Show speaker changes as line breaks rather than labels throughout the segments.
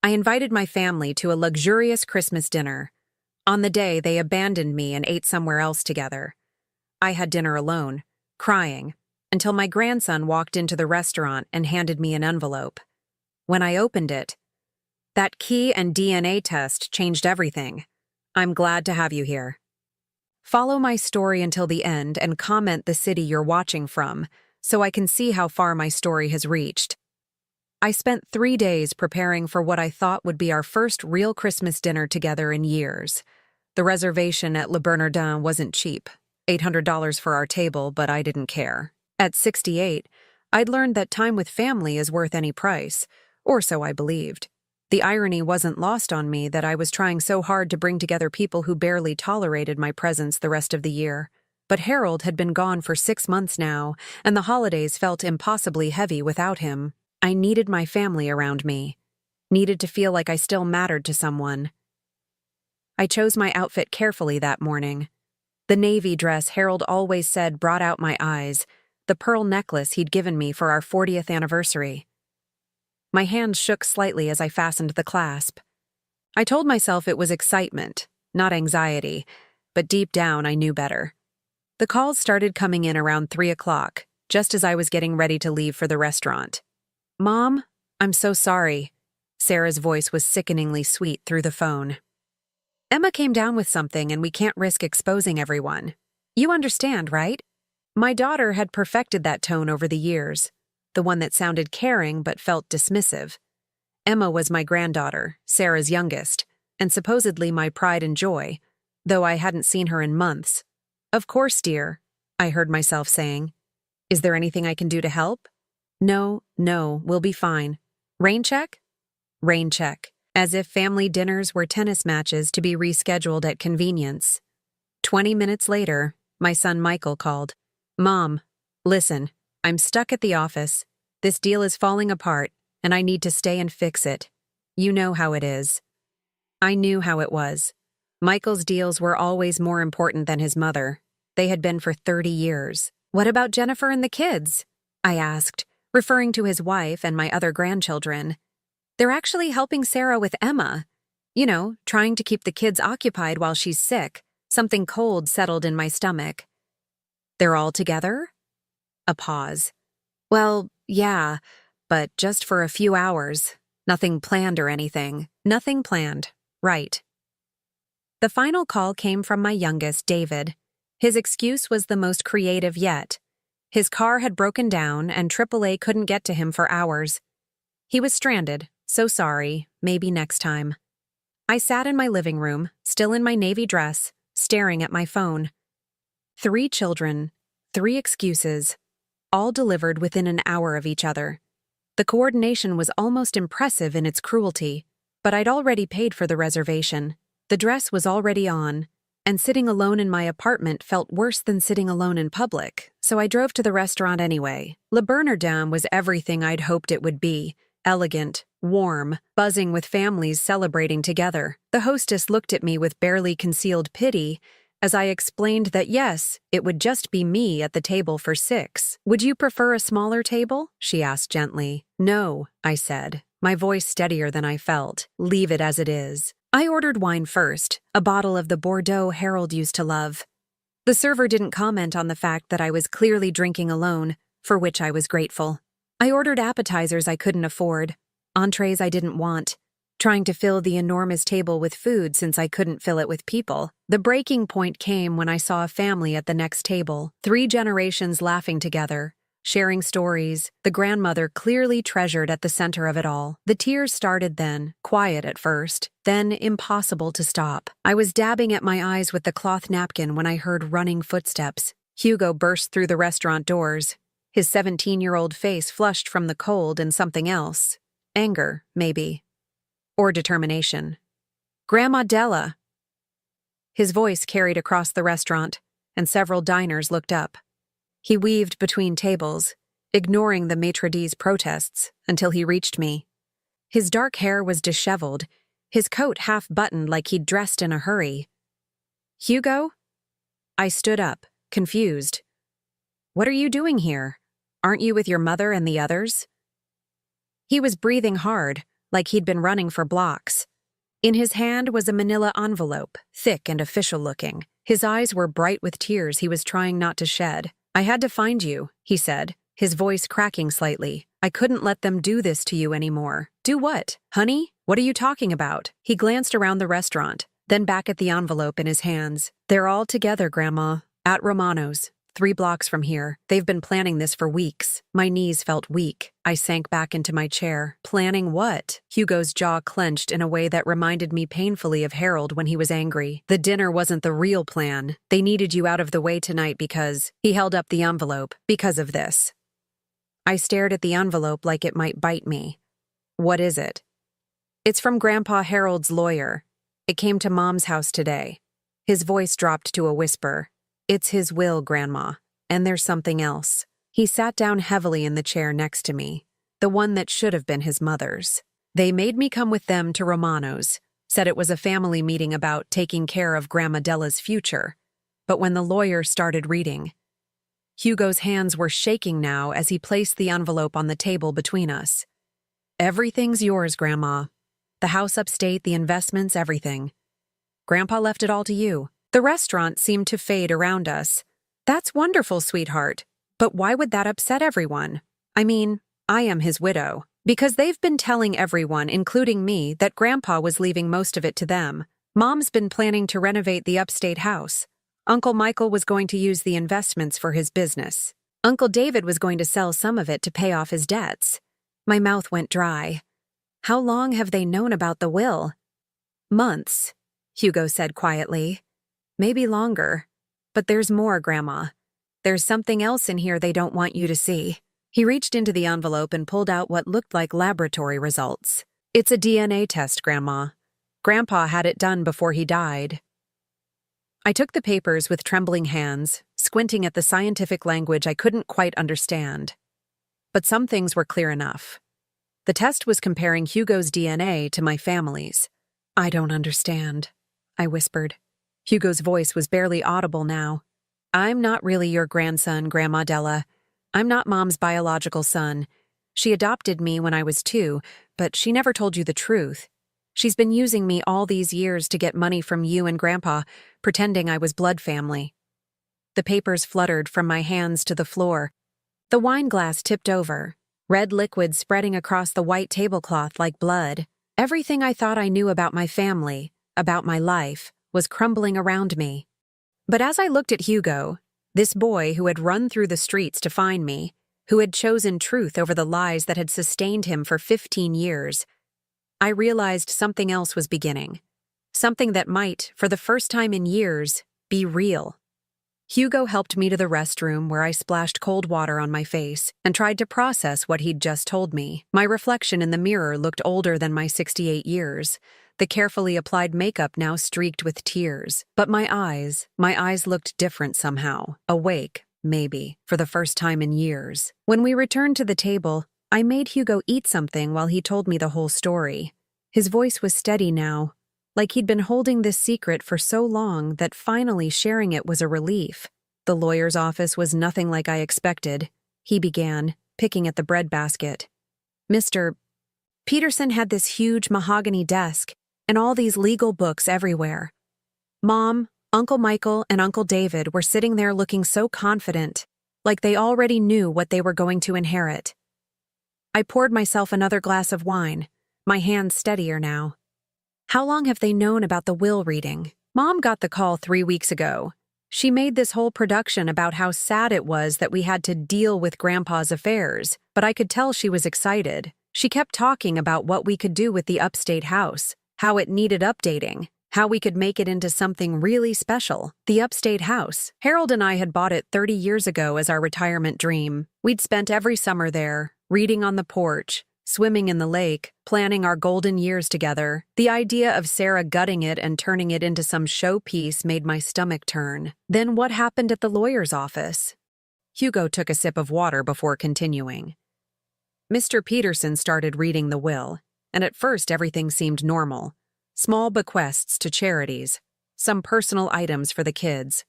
I invited my family to a luxurious Christmas dinner. On the day, they abandoned me and ate somewhere else together. I had dinner alone, crying, until my grandson walked into the restaurant and handed me an envelope. When I opened it, that key and DNA test changed everything. I'm glad to have you here. Follow my story until the end and comment the city you're watching from, so I can see how far my story has reached. I spent 3 days preparing for what I thought would be our first real Christmas dinner together in years. The reservation at Le Bernardin wasn't cheap, $800 for our table, but I didn't care. At 68, I'd learned that time with family is worth any price, or so I believed. The irony wasn't lost on me that I was trying so hard to bring together people who barely tolerated my presence the rest of the year. But Harold had been gone for 6 months now, and the holidays felt impossibly heavy without him. I needed my family around me, needed to feel like I still mattered to someone. I chose my outfit carefully that morning. The navy dress Harold always said brought out my eyes, the pearl necklace he'd given me for our 40th anniversary. My hands shook slightly as I fastened the clasp. I told myself it was excitement, not anxiety, but deep down I knew better. The calls started coming in around 3 o'clock, just as I was getting ready to leave for the restaurant. "Mom, I'm so sorry." Sarah's voice was sickeningly sweet through the phone. "Emma came down with something and we can't risk exposing everyone. You understand, right?" My daughter had perfected that tone over the years, the one that sounded caring but felt dismissive. Emma was my granddaughter, Sarah's youngest, and supposedly my pride and joy, though I hadn't seen her in months. "Of course, dear," I heard myself saying. "Is there anything I can do to help?" No, we'll be fine. Rain check? Rain check. As if family dinners were tennis matches to be rescheduled at convenience. 20 minutes later, my son Michael called. "Mom, listen, I'm stuck at the office. This deal is falling apart, and I need to stay and fix it. You know how it is." I knew how it was. Michael's deals were always more important than his mother. They had been for 30 years. "What about Jennifer and the kids?" I asked, referring to his wife and my other grandchildren. "They're actually helping Sarah with Emma. You know, trying to keep the kids occupied while she's sick." Something cold settled in my stomach. "They're all together?" A pause. "Well, yeah, but just for a few hours. Nothing planned or anything." Nothing planned. Right. The final call came from my youngest, David. His excuse was the most creative yet. His car had broken down and AAA couldn't get to him for hours. He was stranded, so sorry, maybe next time. I sat in my living room, still in my navy dress, staring at my phone. 3 children, 3 excuses, all delivered within an hour of each other. The coordination was almost impressive in its cruelty, but I'd already paid for the reservation. The dress was already on, and sitting alone in my apartment felt worse than sitting alone in public, so I drove to the restaurant anyway. Le Bernardin was everything I'd hoped it would be: elegant, warm, buzzing with families celebrating together. The hostess looked at me with barely concealed pity as I explained that yes, it would just be me at the table for 6. "Would you prefer a smaller table?" she asked gently. "No," I said, my voice steadier than I felt. "Leave it as it is." I ordered wine first, a bottle of the Bordeaux Harold used to love. The server didn't comment on the fact that I was clearly drinking alone, for which I was grateful. I ordered appetizers I couldn't afford, entrees I didn't want, trying to fill the enormous table with food since I couldn't fill it with people. The breaking point came when I saw a family at the next table, 3 generations laughing together, sharing stories, the grandmother clearly treasured at the center of it all. The tears started then, quiet at first, then impossible to stop. I was dabbing at my eyes with the cloth napkin when I heard running footsteps. Hugo burst through the restaurant doors, his 17-year-old face flushed from the cold and something else. Anger, maybe. Or determination. "Grandma Della!" His voice carried across the restaurant, and several diners looked up. He weaved between tables, ignoring the maitre d's protests, until he reached me. His dark hair was disheveled, his coat half-buttoned like he'd dressed in a hurry. "Hugo?" I stood up, confused. "What are you doing here? Aren't you with your mother and the others?" He was breathing hard, like he'd been running for blocks. In his hand was a manila envelope, thick and official-looking. His eyes were bright with tears he was trying not to shed. "I had to find you," he said, his voice cracking slightly. "I couldn't let them do this to you anymore." "Do what? Honey? What are you talking about?" He glanced around the restaurant, then back at the envelope in his hands. "They're all together, Grandma. At Romano's. 3 blocks from here. They've been planning this for weeks." My knees felt weak. I sank back into my chair. "Planning what?" Hugo's jaw clenched in a way that reminded me painfully of Harold when he was angry. "The dinner wasn't the real plan. They needed you out of the way tonight because—" He held up the envelope. "Because of this." I stared at the envelope like it might bite me. "What is it?" "It's from Grandpa Harold's lawyer. It came to Mom's house today." His voice dropped to a whisper. "It's his will, Grandma. And there's something else." He sat down heavily in the chair next to me, the one that should have been his mother's. "They made me come with them to Romano's, said it was a family meeting about taking care of Grandma Della's future. But when the lawyer started reading—" Hugo's hands were shaking now as he placed the envelope on the table between us. "Everything's yours, Grandma. The house upstate, the investments, everything. Grandpa left it all to you." The restaurant seemed to fade around us. "That's wonderful, sweetheart. But why would that upset everyone? I mean, I am his widow. Because they've been telling everyone, including me, that Grandpa was leaving most of it to them. Mom's been planning to renovate the upstate house. Uncle Michael was going to use the investments for his business. Uncle David was going to sell some of it to pay off his debts." My mouth went dry. "How long have they known about the will?" "Months," Hugo said quietly. "Maybe longer. But there's more, Grandma. There's something else in here they don't want you to see." He reached into the envelope and pulled out what looked like laboratory results. "It's a DNA test, Grandma. Grandpa had it done before he died." I took the papers with trembling hands, squinting at the scientific language I couldn't quite understand. But some things were clear enough. The test was comparing Hugo's DNA to my family's. "I don't understand," I whispered. Hugo's voice was barely audible now. "I'm not really your grandson, Grandma Della. I'm not Mom's biological son. She adopted me when I was 2, but she never told you the truth. She's been using me all these years to get money from you and Grandpa, pretending I was blood family." The papers fluttered from my hands to the floor. The wine glass tipped over, red liquid spreading across the white tablecloth like blood. Everything I thought I knew about my family, about my life, was crumbling around me. But as I looked at Hugo, this boy who had run through the streets to find me, who had chosen truth over the lies that had sustained him for 15 years, I realized something else was beginning. Something that might, for the first time in years, be real. Hugo helped me to the restroom where I splashed cold water on my face and tried to process what he'd just told me. My reflection in the mirror looked older than my 68 years, the carefully applied makeup now streaked with tears. But my eyes looked different somehow, awake, maybe, for the first time in years. When we returned to the table, I made Hugo eat something while he told me the whole story. His voice was steady now, like he'd been holding this secret for so long that finally sharing it was a relief. "The lawyer's office was nothing like I expected," he began, picking at the bread basket. "Mr. Peterson had this huge mahogany desk and all these legal books everywhere. Mom, Uncle Michael, and Uncle David were sitting there looking so confident, like they already knew what they were going to inherit." I poured myself another glass of wine, my hands steadier now. "How long have they known about the will reading?" "Mom got the call 3 weeks ago. She made this whole production about how sad it was that we had to deal with Grandpa's affairs, but I could tell she was excited. She kept talking about what we could do with the upstate house, how it needed updating, how we could make it into something really special. The upstate house. Harold and I had bought it 30 years ago as our retirement dream. We'd spent every summer there, reading on the porch, swimming in the lake, planning our golden years together. The idea of Sarah gutting it and turning it into some showpiece made my stomach turn. Then what happened at the lawyer's office? Hugo took a sip of water before continuing. Mr. Peterson started reading the will, and at first everything seemed normal. Small bequests to charities, some personal items for the kids.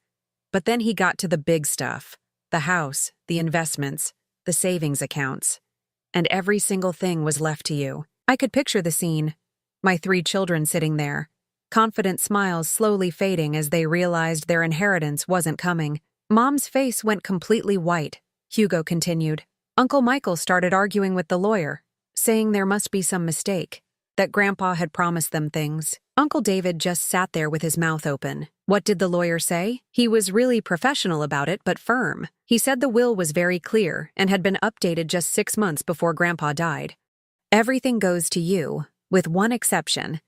But then he got to the big stuff, the house, the investments, the savings accounts. And every single thing was left to you. I could picture the scene. My 3 children sitting there, confident smiles slowly fading as they realized their inheritance wasn't coming. Mom's face went completely white. Hugo continued. Uncle Michael started arguing with the lawyer, saying there must be some mistake, that Grandpa had promised them things. Uncle David just sat there with his mouth open. What did the lawyer say? He was really professional about it, but firm. He said the will was very clear and had been updated just 6 months before Grandpa died. Everything goes to you, with one exception.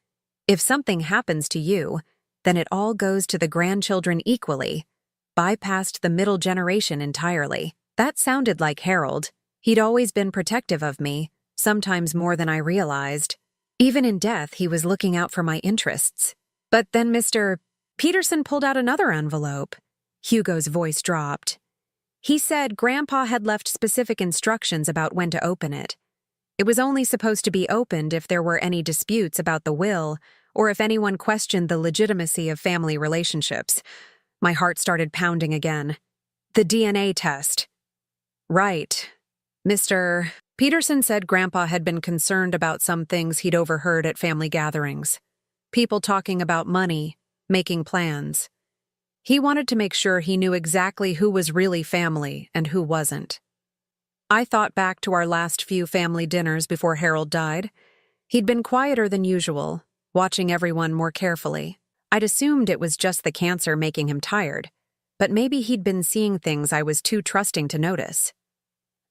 If something happens to you, then it all goes to the grandchildren equally, bypassed the middle generation entirely. That sounded like Harold. He'd always been protective of me, sometimes more than I realized. Even in death, he was looking out for my interests. But then Mr. Peterson pulled out another envelope. Hugo's voice dropped. He said Grandpa had left specific instructions about when to open it. It was only supposed to be opened if there were any disputes about the will or if anyone questioned the legitimacy of family relationships. My heart started pounding again. The DNA test. Right. Mr. Peterson said Grandpa had been concerned about some things he'd overheard at family gatherings. People talking about money, making plans. He wanted to make sure he knew exactly who was really family and who wasn't. I thought back to our last few family dinners before Harold died. He'd been quieter than usual, watching everyone more carefully. I'd assumed it was just the cancer making him tired, but maybe he'd been seeing things I was too trusting to notice.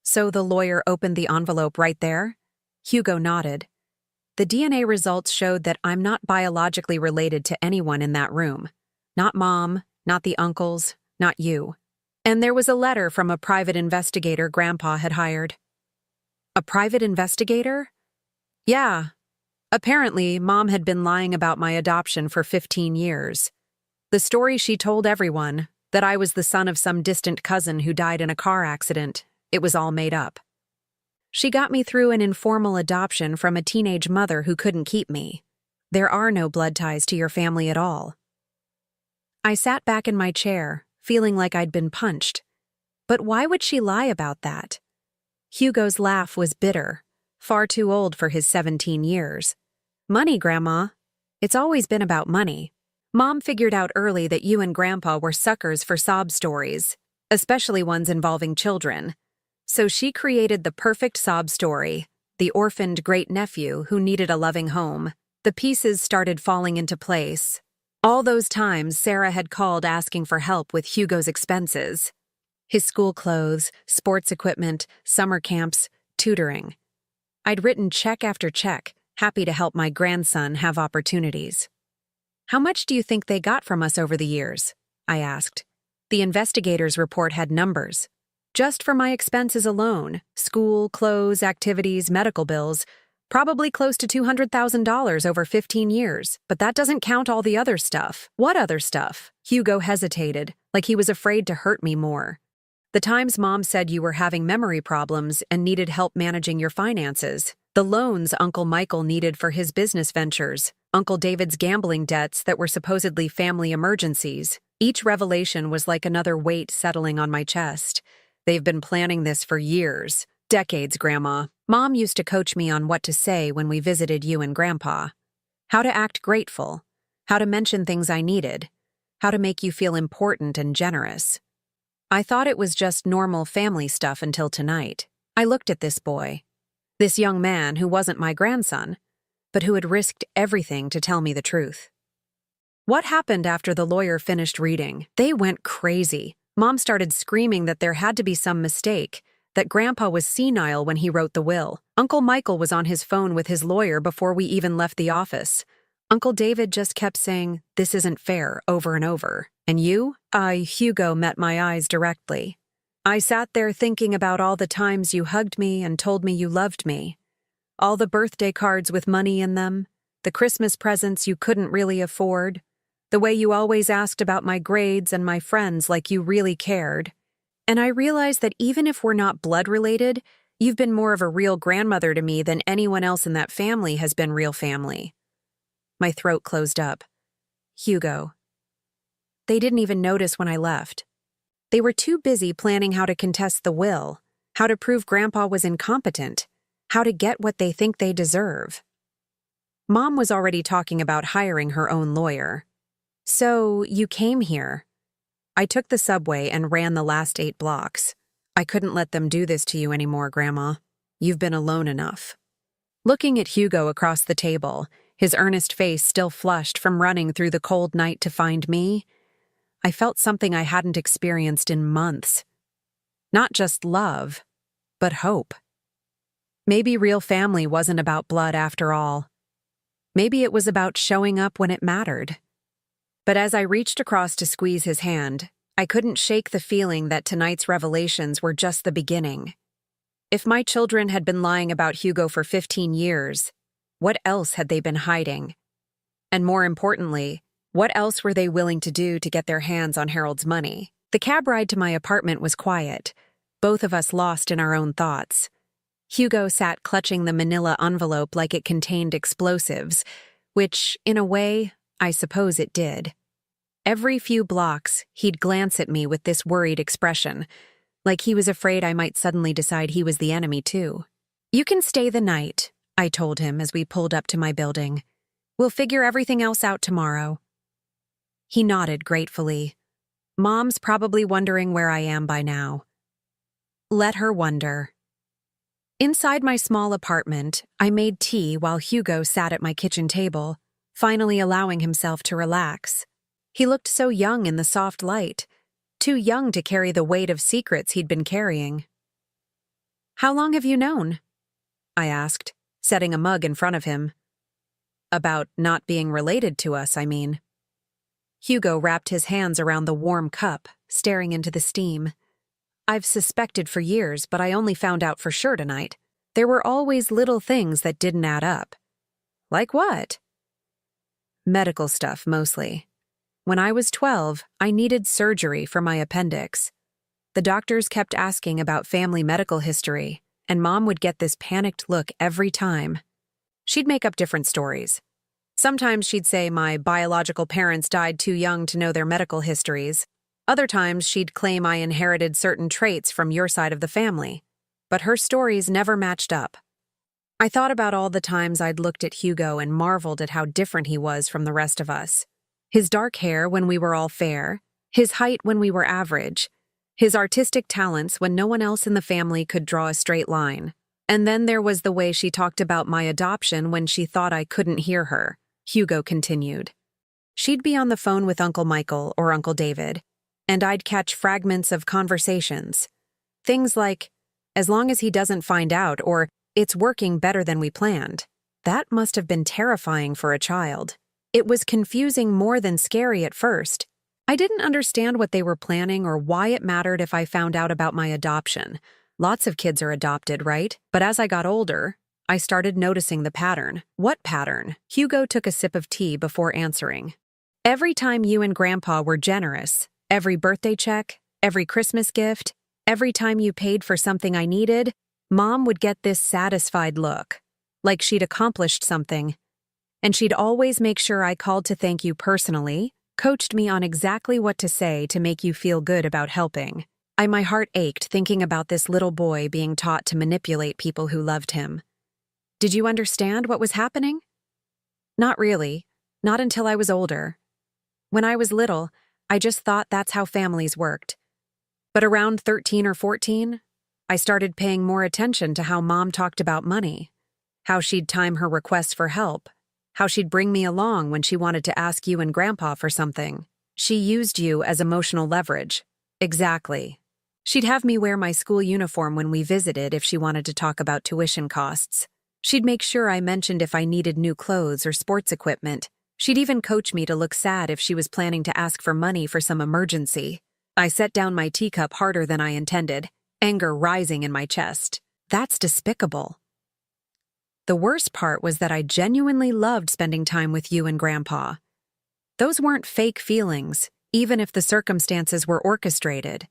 So the lawyer opened the envelope right there? Hugo nodded. The DNA results showed that I'm not biologically related to anyone in that room. Not Mom, not the uncles, not you. And there was a letter from a private investigator Grandpa had hired. A private investigator? Yeah. Apparently, Mom had been lying about my adoption for 15 years. The story she told everyone, that I was the son of some distant cousin who died in a car accident, it was all made up. She got me through an informal adoption from a teenage mother who couldn't keep me. There are no blood ties to your family at all. I sat back in my chair, feeling like I'd been punched. But why would she lie about that? Hugo's laugh was bitter, far too old for his 17 years. Money, Grandma. It's always been about money. Mom figured out early that you and Grandpa were suckers for sob stories, especially ones involving children. So she created the perfect sob story, the orphaned great-nephew who needed a loving home. The pieces started falling into place. All those times Sarah had called asking for help with Hugo's expenses. His school clothes, sports equipment, summer camps, tutoring. I'd written check after check, happy to help my grandson have opportunities. How much do you think they got from us over the years? I asked. The investigator's report had numbers. Just for my expenses alone, school, clothes, activities, medical bills, probably close to $200,000 over 15 years. But that doesn't count all the other stuff. What other stuff? Hugo hesitated, like he was afraid to hurt me more. The times Mom said you were having memory problems and needed help managing your finances. The loans Uncle Michael needed for his business ventures. Uncle David's gambling debts that were supposedly family emergencies. Each revelation was like another weight settling on my chest. They've been planning this for years. Decades, Grandma. Mom used to coach me on what to say when we visited you and Grandpa. How to act grateful. How to mention things I needed. How to make you feel important and generous. I thought it was just normal family stuff until tonight. I looked at this boy. This young man who wasn't my grandson, but who had risked everything to tell me the truth. What happened after the lawyer finished reading? They went crazy. Mom started screaming that there had to be some mistake, that Grandpa was senile when he wrote the will. Uncle Michael was on his phone with his lawyer before we even left the office. Uncle David just kept saying, "This isn't fair," over and over. And you? Hugo met my eyes directly. I sat there thinking about all the times you hugged me and told me you loved me. All the birthday cards with money in them, the Christmas presents you couldn't really afford, the way you always asked about my grades and my friends like you really cared. And I realized that even if we're not blood-related, you've been more of a real grandmother to me than anyone else in that family has been real family. My throat closed up. Hugo. They didn't even notice when I left. They were too busy planning how to contest the will, how to prove Grandpa was incompetent, how to get what they think they deserve. Mom was already talking about hiring her own lawyer. So, you came here. I took the subway and ran the last 8 blocks. I couldn't let them do this to you anymore, Grandma. You've been alone enough. Looking at Hugo across the table, his earnest face still flushed from running through the cold night to find me, I felt something I hadn't experienced in months. Not just love, but hope. Maybe real family wasn't about blood after all. Maybe it was about showing up when it mattered. But as I reached across to squeeze his hand, I couldn't shake the feeling that tonight's revelations were just the beginning. If my children had been lying about Hugo for 15 years, what else had they been hiding? And more importantly, what else were they willing to do to get their hands on Harold's money? The cab ride to my apartment was quiet, both of us lost in our own thoughts. Hugo sat clutching the manila envelope like it contained explosives, which, in a way, I suppose it did. Every few blocks, he'd glance at me with this worried expression, like he was afraid I might suddenly decide he was the enemy too. "You can stay the night," I told him as we pulled up to my building. "We'll figure everything else out tomorrow." He nodded gratefully. Mom's probably wondering where I am by now. Let her wonder. Inside my small apartment, I made tea while Hugo sat at my kitchen table, finally allowing himself to relax. He looked so young in the soft light, too young to carry the weight of secrets he'd been carrying. "How long have you known?" I asked, setting a mug in front of him. "About not being related to us, I mean." Hugo wrapped his hands around the warm cup, staring into the steam. "I've suspected for years, but I only found out for sure tonight. There were always little things that didn't add up." "Like what?" "Medical stuff, mostly. When I was 12, I needed surgery for my appendix. The doctors kept asking about family medical history, and Mom would get this panicked look every time. She'd make up different stories. Sometimes she'd say my biological parents died too young to know their medical histories. Other times she'd claim I inherited certain traits from your side of the family. But her stories never matched up. I thought about all the times I'd looked at Hugo and marveled at how different he was from the rest of us. His dark hair when we were all fair, his height when we were average, his artistic talents when no one else in the family could draw a straight line. And then there was the way she talked about my adoption when she thought I couldn't hear her, Hugo continued. She'd be on the phone with Uncle Michael or Uncle David, and I'd catch fragments of conversations. Things like, "As long as he doesn't find out," or "It's working better than we planned." That must have been terrifying for a child. It was confusing more than scary at first. I didn't understand what they were planning or why it mattered if I found out about my adoption. Lots of kids are adopted, right? But as I got older, I started noticing the pattern. What pattern? Hugo took a sip of tea before answering. "Every time you and Grandpa were generous, every birthday check, every Christmas gift, every time you paid for something I needed, Mom would get this satisfied look, like she'd accomplished something. And she'd always make sure I called to thank you personally, coached me on exactly what to say to make you feel good about helping. My heart ached thinking about this little boy being taught to manipulate people who loved him. Did you understand what was happening? Not really, not until I was older. When I was little, I just thought that's how families worked. But around 13 or 14, I started paying more attention to how Mom talked about money, how she'd time her requests for help, how she'd bring me along when she wanted to ask you and Grandpa for something. She used you as emotional leverage. Exactly. She'd have me wear my school uniform when we visited if she wanted to talk about tuition costs. She'd make sure I mentioned if I needed new clothes or sports equipment. She'd even coach me to look sad if she was planning to ask for money for some emergency. I set down my teacup harder than I intended, anger rising in my chest. That's despicable. The worst part was that I genuinely loved spending time with you and Grandpa. Those weren't fake feelings, even if the circumstances were orchestrated.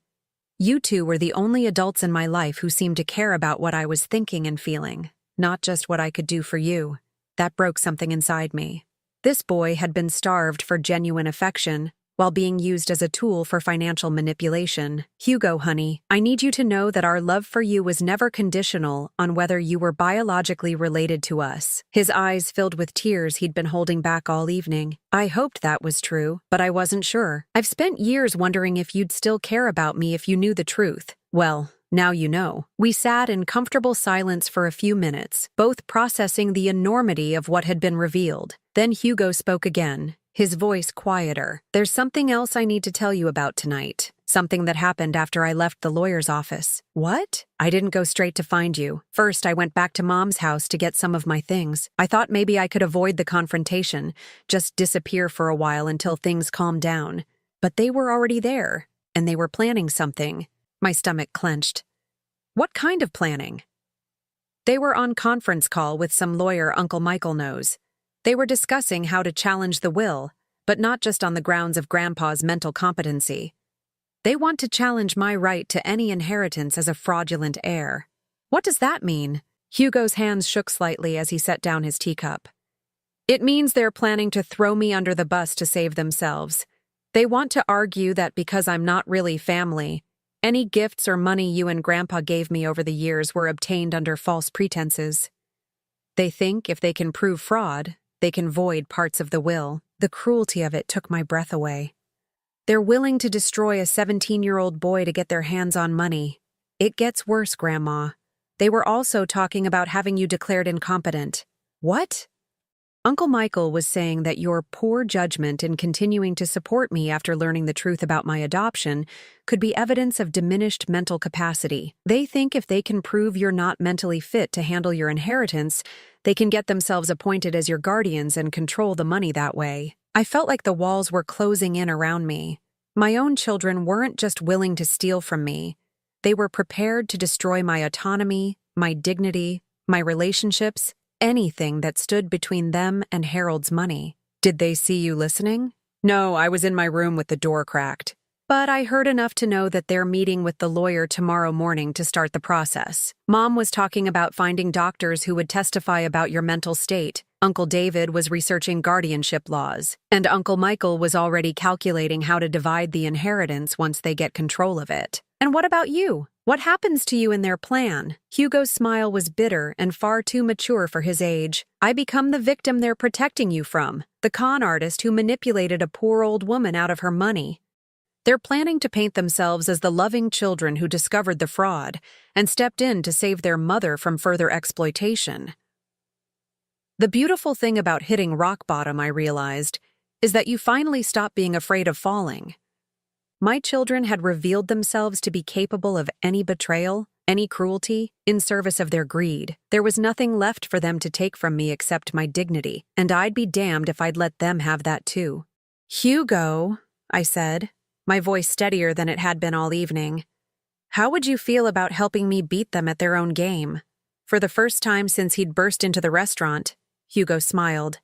You two were the only adults in my life who seemed to care about what I was thinking and feeling, not just what I could do for you. That broke something inside me. This boy had been starved for genuine affection, while being used as a tool for financial manipulation. Hugo, honey, I need you to know that our love for you was never conditional on whether you were biologically related to us. His eyes filled with tears he'd been holding back all evening. I hoped that was true, but I wasn't sure. I've spent years wondering if you'd still care about me if you knew the truth. Well, now you know. We sat in comfortable silence for a few minutes, both processing the enormity of what had been revealed. Then Hugo spoke again, his voice quieter. There's something else I need to tell you about tonight. Something that happened after I left the lawyer's office. What? I didn't go straight to find you. First, I went back to Mom's house to get some of my things. I thought maybe I could avoid the confrontation, just disappear for a while until things calmed down. But they were already there, and they were planning something. My stomach clenched. What kind of planning? They were on conference call with some lawyer Uncle Michael knows. They were discussing how to challenge the will, but not just on the grounds of Grandpa's mental competency. They want to challenge my right to any inheritance as a fraudulent heir. What does that mean? Hugo's hands shook slightly as he set down his teacup. It means they're planning to throw me under the bus to save themselves. They want to argue that because I'm not really family, any gifts or money you and Grandpa gave me over the years were obtained under false pretenses. They think if they can prove fraud, they can void parts of the will. The cruelty of it took my breath away. They're willing to destroy a 17-year-old boy to get their hands on money. It gets worse, Grandma. They were also talking about having you declared incompetent. What? Uncle Michael was saying that your poor judgment in continuing to support me after learning the truth about my adoption could be evidence of diminished mental capacity. They think if they can prove you're not mentally fit to handle your inheritance, they can get themselves appointed as your guardians and control the money that way. I felt like the walls were closing in around me. My own children weren't just willing to steal from me. They were prepared to destroy my autonomy, my dignity, my relationships, anything that stood between them and Harold's money. Did they see you listening? No, I was in my room with the door cracked. But I heard enough to know that they're meeting with the lawyer tomorrow morning to start the process. Mom was talking about finding doctors who would testify about your mental state. Uncle David was researching guardianship laws. And Uncle Michael was already calculating how to divide the inheritance once they get control of it. And what about you? What happens to you in their plan? Hugo's smile was bitter and far too mature for his age. I become the victim they're protecting you from, the con artist who manipulated a poor old woman out of her money. They're planning to paint themselves as the loving children who discovered the fraud and stepped in to save their mother from further exploitation. The beautiful thing about hitting rock bottom, I realized, is that you finally stop being afraid of falling. My children had revealed themselves to be capable of any betrayal, any cruelty, in service of their greed. There was nothing left for them to take from me except my dignity, and I'd be damned if I'd let them have that too. Hugo, I said, my voice steadier than it had been all evening. How would you feel about helping me beat them at their own game? For the first time since he'd burst into the restaurant, Hugo smiled,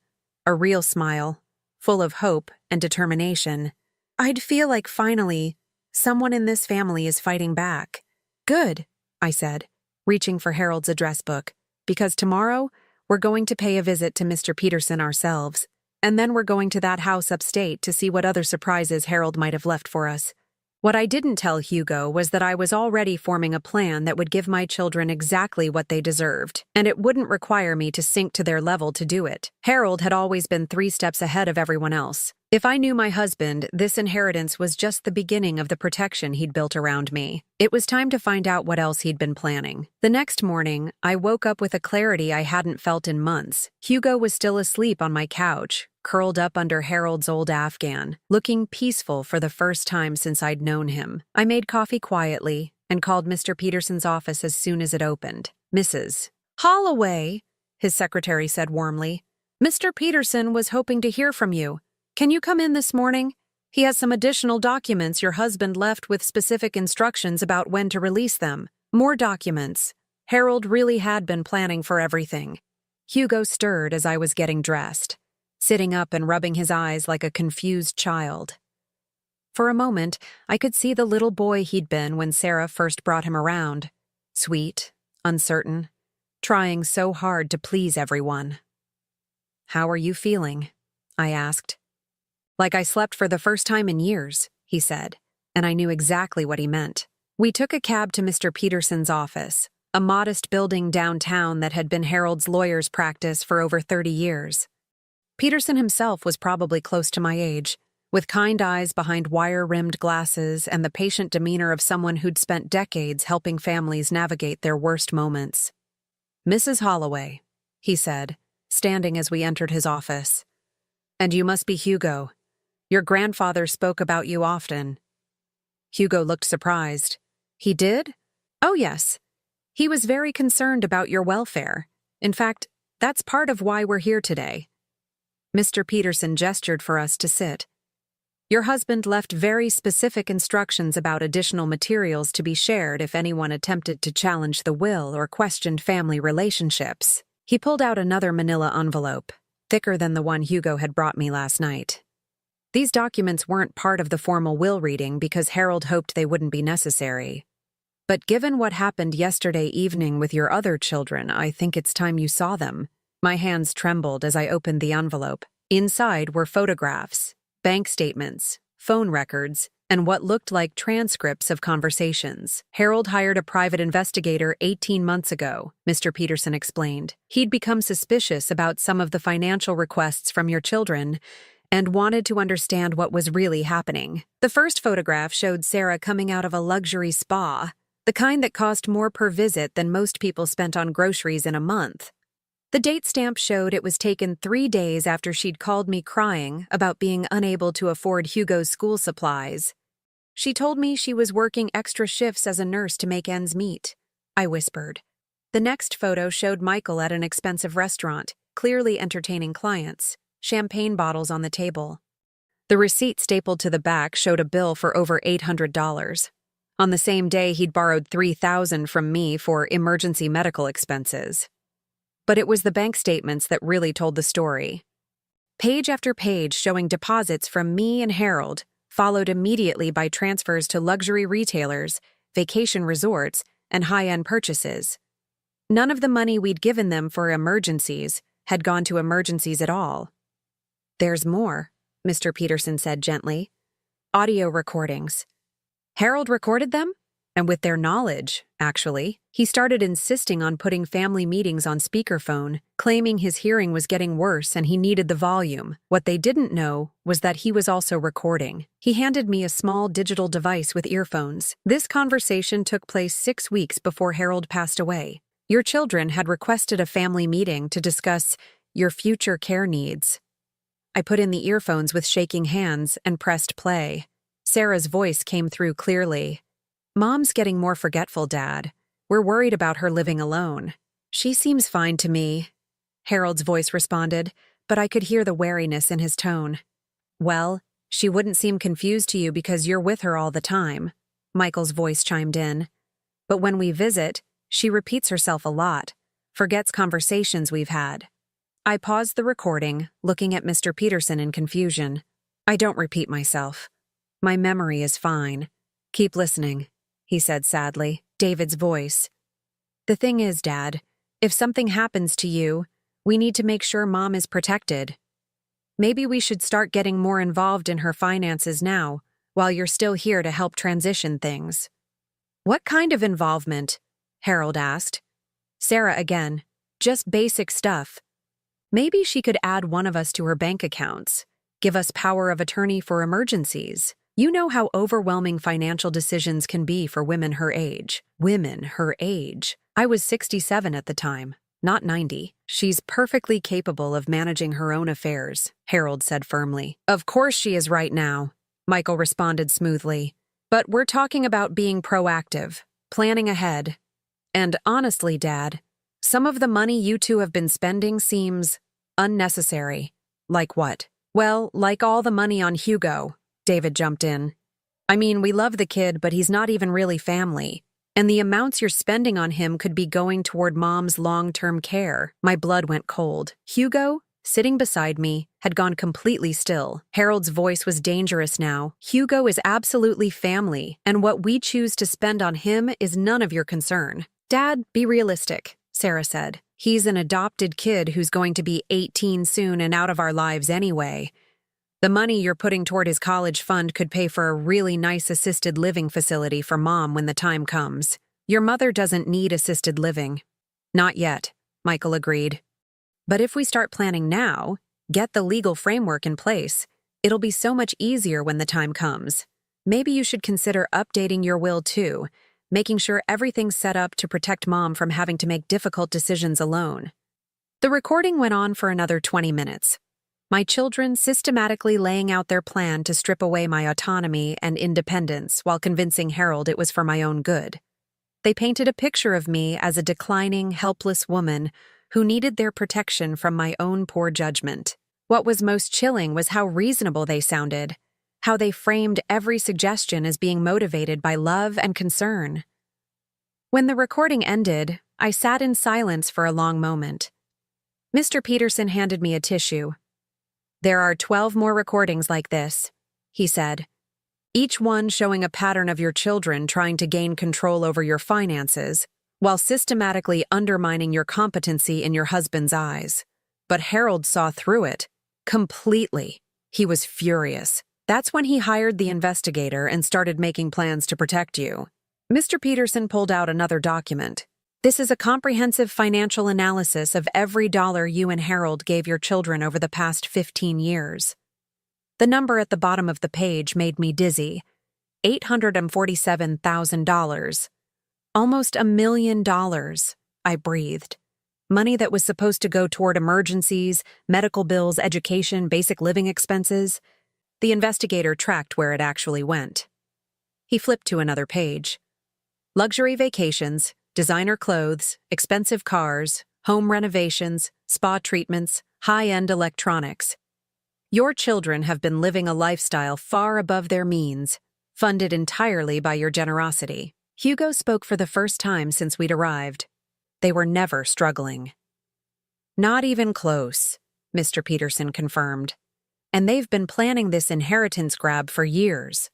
a real smile, full of hope and determination. I'd feel like finally, someone in this family is fighting back. Good, I said, reaching for Harold's address book, because tomorrow we're going to pay a visit to Mr. Peterson ourselves, and then we're going to that house upstate to see what other surprises Harold might have left for us. What I didn't tell Hugo was that I was already forming a plan that would give my children exactly what they deserved, and it wouldn't require me to sink to their level to do it. Harold had always been 3 steps ahead of everyone else. If I knew my husband, this inheritance was just the beginning of the protection he'd built around me. It was time to find out what else he'd been planning. The next morning, I woke up with a clarity I hadn't felt in months. Hugo was still asleep on my couch, curled up under Harold's old Afghan, looking peaceful for the first time since I'd known him. I made coffee quietly and called Mr. Peterson's office as soon as it opened. Mrs. Holloway, his secretary said warmly, Mr. Peterson was hoping to hear from you. Can you come in this morning? He has some additional documents your husband left with specific instructions about when to release them. More documents. Harold really had been planning for everything. Hugo stirred as I was getting dressed, sitting up and rubbing his eyes like a confused child. For a moment, I could see the little boy he'd been when Sarah first brought him around. Sweet, uncertain, trying so hard to please everyone. How are you feeling? I asked. Like I slept for the first time in years, he said, and I knew exactly what he meant. We took a cab to Mr. Peterson's office, a modest building downtown that had been Harold's lawyer's practice for over 30 years. Peterson himself was probably close to my age, with kind eyes behind wire-rimmed glasses and the patient demeanor of someone who'd spent decades helping families navigate their worst moments. "Mrs. Holloway," he said, standing as we entered his office. "And you must be Hugo. Your grandfather spoke about you often." Hugo looked surprised. "He did?" "Oh, yes. He was very concerned about your welfare. In fact, that's part of why we're here today." Mr. Peterson gestured for us to sit. "Your husband left very specific instructions about additional materials to be shared if anyone attempted to challenge the will or questioned family relationships." He pulled out another manila envelope, thicker than the one Hugo had brought me last night. These documents weren't part of the formal will reading because Harold hoped they wouldn't be necessary. "But given what happened yesterday evening with your other children, I think it's time you saw them." My hands trembled as I opened the envelope. Inside were photographs, bank statements, phone records, and what looked like transcripts of conversations. "Harold hired a private investigator 18 months ago," Mr. Peterson explained. "He'd become suspicious about some of the financial requests from your children and wanted to understand what was really happening." The first photograph showed Sarah coming out of a luxury spa, the kind that cost more per visit than most people spent on groceries in a month. The date stamp showed it was taken 3 days after she'd called me crying about being unable to afford Hugo's school supplies. "She told me she was working extra shifts as a nurse to make ends meet," I whispered. The next photo showed Michael at an expensive restaurant, clearly entertaining clients, champagne bottles on the table. The receipt stapled to the back showed a bill for over $800. On the same day, he'd borrowed $3,000 from me for emergency medical expenses. But it was the bank statements that really told the story. Page after page showing deposits from me and Harold, followed immediately by transfers to luxury retailers, vacation resorts, and high-end purchases. None of the money we'd given them for emergencies had gone to emergencies at all. "There's more," Mr. Peterson said gently. "Audio recordings. Harold recorded them? And with their knowledge, actually. He started insisting on putting family meetings on speakerphone, claiming his hearing was getting worse and he needed the volume. What they didn't know was that he was also recording. He handed me a small digital device with earphones. This conversation took place 6 weeks before Harold passed away. Your children had requested a family meeting to discuss your future care needs." I put in the earphones with shaking hands and pressed play. Sarah's voice came through clearly. "Mom's getting more forgetful, Dad. We're worried about her living alone." "She seems fine to me," Harold's voice responded, but I could hear the wariness in his tone. "Well, she wouldn't seem confused to you because you're with her all the time," Michael's voice chimed in. "But when we visit, she repeats herself a lot, forgets conversations we've had." I paused the recording, looking at Mr. Peterson in confusion. "I don't repeat myself. My memory is fine. Keep listening," he said sadly, David's voice. "The thing is, Dad, if something happens to you, we need to make sure Mom is protected. Maybe we should start getting more involved in her finances now, while you're still here to help transition things." "What kind of involvement?" Harold asked. Sarah again. "Just basic stuff. Maybe she could add one of us to her bank accounts, give us power of attorney for emergencies. You know how overwhelming financial decisions can be for women her age. Women her age. I was 67 at the time, not 90. She's perfectly capable of managing her own affairs," Harold said firmly. "Of course she is right now," Michael responded smoothly. "But we're talking about being proactive, planning ahead. And honestly, Dad, some of the money you two have been spending seems unnecessary." "Like what?" "Well, like all the money on Hugo," David jumped in. "I mean, we love the kid, but he's not even really family. And the amounts you're spending on him could be going toward Mom's long-term care." My blood went cold. Hugo, sitting beside me, had gone completely still. Harold's voice was dangerous now. "Hugo is absolutely family, and what we choose to spend on him is none of your concern." "Dad, be realistic," Sarah said. "He's an adopted kid who's going to be 18 soon and out of our lives anyway. The money you're putting toward his college fund could pay for a really nice assisted living facility for Mom when the time comes. Your mother doesn't need assisted living. Not yet, Michael agreed. But if we start planning now, get the legal framework in place, it'll be so much easier when the time comes. Maybe you should consider updating your will too, making sure everything's set up to protect Mom from having to make difficult decisions alone. The recording went on for another 20 minutes. My children systematically laying out their plan to strip away my autonomy and independence while convincing Harold it was for my own good. They painted a picture of me as a declining, helpless woman who needed their protection from my own poor judgment. What was most chilling was how reasonable they sounded, how they framed every suggestion as being motivated by love and concern. When the recording ended, I sat in silence for a long moment. Mr. Peterson handed me a tissue. "There are 12 more recordings like this," he said, "each one showing a pattern of your children trying to gain control over your finances while systematically undermining your competency in your husband's eyes. But Harold saw through it. Completely. He was furious. That's when he hired the investigator and started making plans to protect you." Mr. Peterson pulled out another document. "This is a comprehensive financial analysis of every dollar you and Harold gave your children over the past 15 years. The number at the bottom of the page made me dizzy. $847,000. Almost $1 million, I breathed. Money that was supposed to go toward emergencies, medical bills, education, basic living expenses. The investigator tracked where it actually went. He flipped to another page. Luxury vacations, designer clothes, expensive cars, home renovations, spa treatments, high-end electronics. Your children have been living a lifestyle far above their means, funded entirely by your generosity." Hugo spoke for the first time since we'd arrived. "They were never struggling." "Not even close," Mr. Peterson confirmed. "And they've been planning this inheritance grab for years.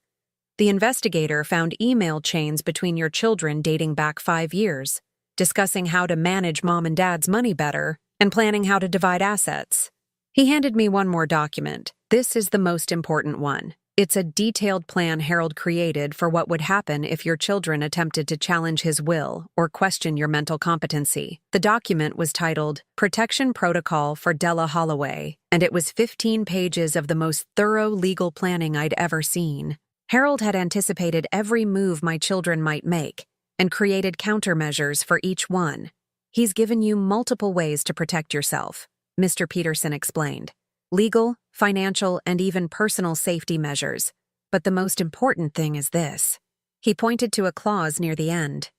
The investigator found email chains between your children dating back 5 years, discussing how to manage Mom and Dad's money better and planning how to divide assets." He handed me one more document. "This is the most important one. It's a detailed plan Harold created for what would happen if your children attempted to challenge his will or question your mental competency." The document was titled Protection Protocol for Della Holloway, and it was 15 pages of the most thorough legal planning I'd ever seen. Harold had anticipated every move my children might make and created countermeasures for each one. "He's given you multiple ways to protect yourself," Mr. Peterson explained. "Legal, financial, and even personal safety measures. But the most important thing is this." He pointed to a clause near the end.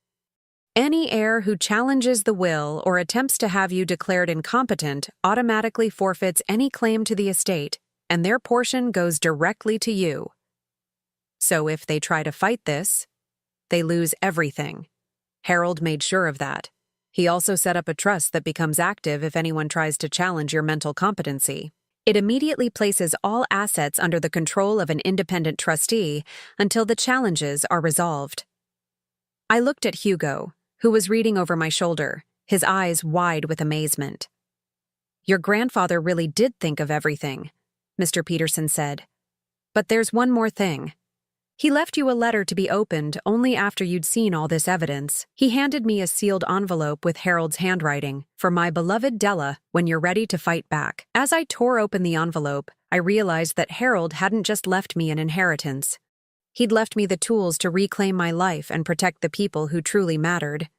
"Any heir who challenges the will or attempts to have you declared incompetent automatically forfeits any claim to the estate, and their portion goes directly to you. So if they try to fight this, they lose everything." Harold made sure of that. He also set up a trust that becomes active if anyone tries to challenge your mental competency. It immediately places all assets under the control of an independent trustee until the challenges are resolved. I looked at Hugo, who was reading over my shoulder, his eyes wide with amazement. "Your grandfather really did think of everything," Mr. Peterson said. "But there's one more thing. He left you a letter to be opened only after you'd seen all this evidence. He handed me a sealed envelope with Harold's handwriting, for my beloved Della, when you're ready to fight back." As I tore open the envelope, I realized that Harold hadn't just left me an inheritance. He'd left me the tools to reclaim my life and protect the people who truly mattered.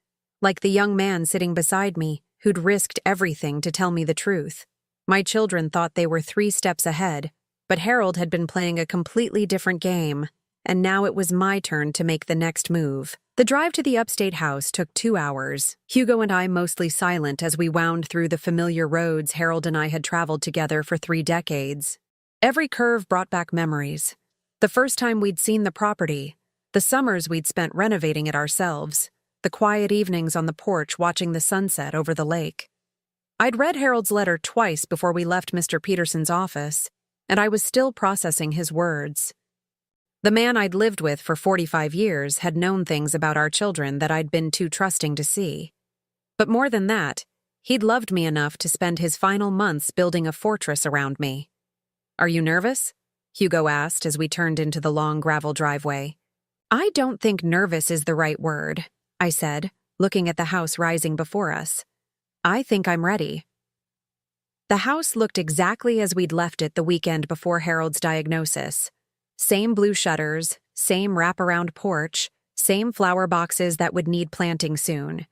Like the young man sitting beside me, who'd risked everything to tell me the truth. My children thought they were 3 steps ahead, but Harold had been playing a completely different game. And now it was my turn to make the next move. The drive to the upstate house took 2 hours, Hugo and I mostly silent as we wound through the familiar roads Harold and I had traveled together for 3 decades. Every curve brought back memories. The first time we'd seen the property, the summers we'd spent renovating it ourselves, the quiet evenings on the porch watching the sunset over the lake. I'd read Harold's letter twice before we left Mr. Peterson's office, and I was still processing his words. The man I'd lived with for 45 years had known things about our children that I'd been too trusting to see. But more than that, he'd loved me enough to spend his final months building a fortress around me. "Are you nervous?" Hugo asked as we turned into the long gravel driveway. I don't think nervous is the right word, I said, looking at the house rising before us. I think I'm ready. The house looked exactly as we'd left it the weekend before Harold's diagnosis. Same blue shutters, same wraparound porch, same flower boxes that would need planting soon.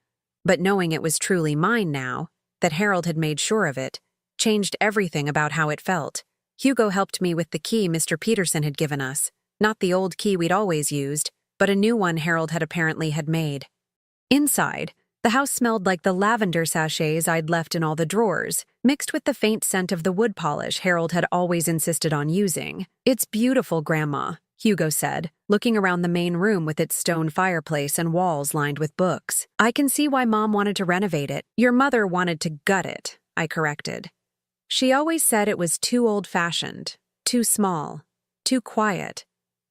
But knowing it was truly mine now, that Harold had made sure of it, changed everything about how it felt. Hugo helped me with the key Mr. Peterson had given us, not the old key we'd always used, but a new one Harold had apparently made. Inside, the house smelled like the lavender sachets I'd left in all the drawers, mixed with the faint scent of the wood polish Harold had always insisted on using. It's beautiful, Grandma, Hugo said, looking around the main room with its stone fireplace and walls lined with books. I can see why Mom wanted to renovate it. Your mother wanted to gut it, I corrected. She always said it was too old-fashioned, too small, too quiet.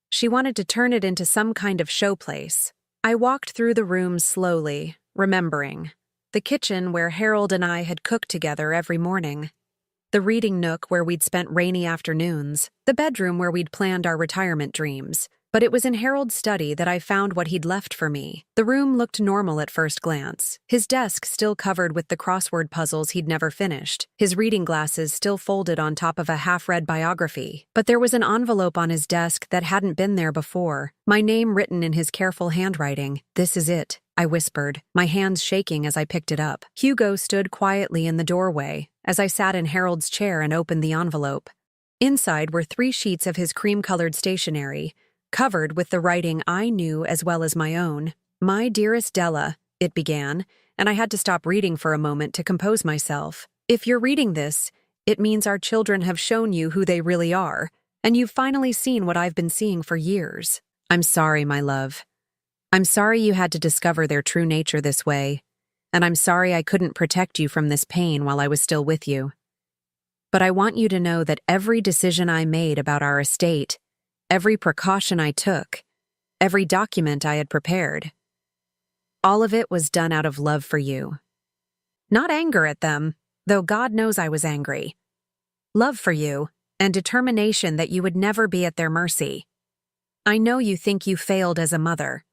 She wanted to turn it into some kind of showplace. I walked through the room slowly, remembering. The kitchen where Harold and I had cooked together every morning. The reading nook where we'd spent rainy afternoons. The bedroom where we'd planned our retirement dreams. But it was in Harold's study that I found what he'd left for me. The room looked normal at first glance. His desk still covered with the crossword puzzles he'd never finished. His reading glasses still folded on top of a half-read biography. But there was an envelope on his desk that hadn't been there before. My name written in his careful handwriting. This is it, I whispered, my hands shaking as I picked it up. Hugo stood quietly in the doorway as I sat in Harold's chair and opened the envelope. Inside were 3 sheets of his cream-colored stationery, covered with the writing I knew as well as my own. My dearest Della, it began, and I had to stop reading for a moment to compose myself. If you're reading this, it means our children have shown you who they really are, and you've finally seen what I've been seeing for years. I'm sorry, my love. I'm sorry you had to discover their true nature this way, and I'm sorry I couldn't protect you from this pain while I was still with you. But I want you to know that every decision I made about our estate, every precaution I took, every document I had prepared, all of it was done out of love for you. Not anger at them, though God knows I was angry. Love for you, and determination that you would never be at their mercy. I know you think you failed as a mother.